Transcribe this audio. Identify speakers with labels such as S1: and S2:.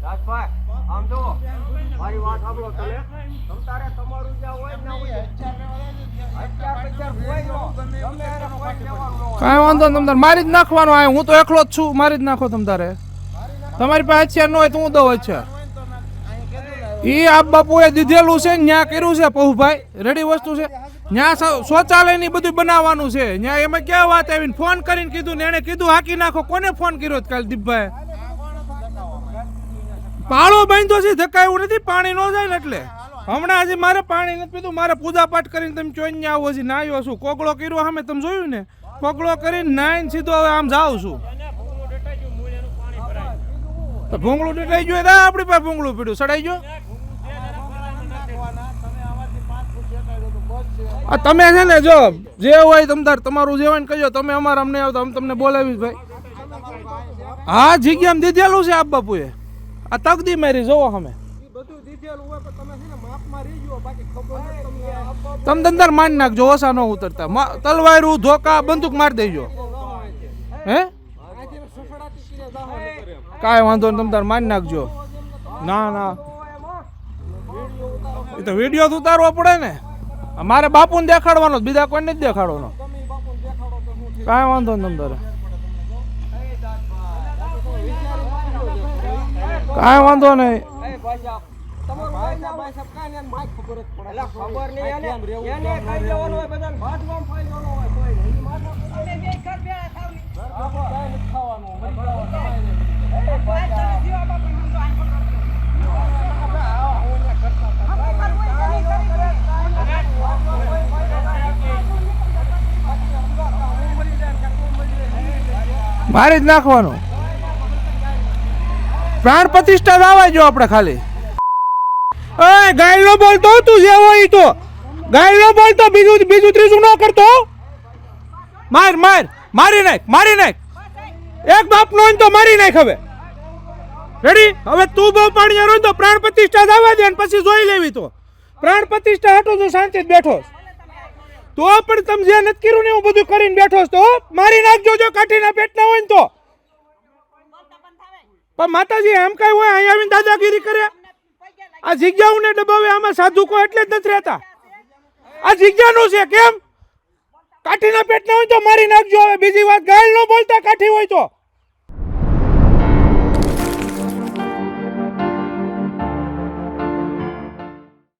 S1: રાજભાઈ આમ જો મારી વાત સાંભળો તમે તમતારે તમારું જ્યાં હોય ને હોય
S2: કાંઈ વાંધો નહીં તમતારે મારી જ નાખવાનો આ હું તો એકલો જ છું મારી જ નાખો તમતારે તમારી પાસે હથિયાર ન હોય તો હું દઉં હથિયાર એ આપ બાપુએ દીધેલું છે ન્યા કર્યું છે પહુભાઈ રેડી વસ્તુ છે ન્યા શૌચાલય ની બધું બનાવવાનું છે ન્યા એમાં ક્યાં વાત આવીને ફોન કરીને કીધું ને એને કીધું હાકી નાખો કોને ફોન કર્યો કાલે દીપભાઈ પાળો બાંધ્યો છે ધક્કાયું નથી પાણી ન જાય ને એટલે હમણાં હજી મારે પાણી નથી પીધું મારે પૂજા પાઠ કરીને તમે ચોઈને આવો છે નાયો છું કોગળો કર્યો સામે તમે જોયું ને કોગળો કરીને નાઈને સીધો હવે આમ જાઉં છું તો ભૂંગળું ડટાઈ ગયું આપણી પાસે ભૂંગળું પીડ્યું સડાઈ ગયો આ તમે છે ને જો જે હોય તમતાર તમારું જે હોય ને કહેજો તમે અમારે અમને આવતા અમે તમને બોલાવીશ ભાઈ હા જગ્યામાં દીધેલું છે આપ બાપુએ આ તકદી મારી જોવો અમે તમે દંદર મારી નાખજો ઓછા ન ઉતરતા તલવારું ધોકા બંદૂક મારી દેજો હે કાંઈ વાંધો નહીં તમતાર મારી નાખજો ના ના એ તો વિડીયો તો ઉતારવો પડે ને મારે બાપુને દેખાડવાનો બીજા કોઈને જ દેખાડવાનો કાંઈ વાંધો નહીં તમતારે કાંઈ વાંધો નહીં મારી જ નાખવાનું પ્રાણ પ્રતિષ્ઠા લાવવા જો આપણે ખાલી ગાય નો બોલતો તું જે હોય તો ગાય નો બોલતો બીજું ત્રીજું ન કરતો મારી નાખ એક બાપ નો તો મારી નાખ હવે રેડી હવે તું બહુ પાણી રો તો પ્રાણ પ્રતિષ્ઠા લાવવા દે ને પછી જોઈ લેવી તો પ્રાણ પ્રતિષ્ઠા હટો તો શાંતિ જ બેઠો તો પણ તમે જે નથી કર્યું ને હું બધું કરીને બેઠો તો મારી નાખજો જો કાઠીના પેટના હોય ને તો પણ માતાજી એમ કઈ હોય અહીંયા આવીને દાદાગીરી કરે આ જગ્યાઓને દબાવે આમાં સાધુકો એટલે જ નથી રહેતા આ જગ્યાનું છે કેમ કાઠીના પેટના હોય તો મારી નાખજો હવે બીજી વાત ગાય ન બોલતા કાઠી હોય તો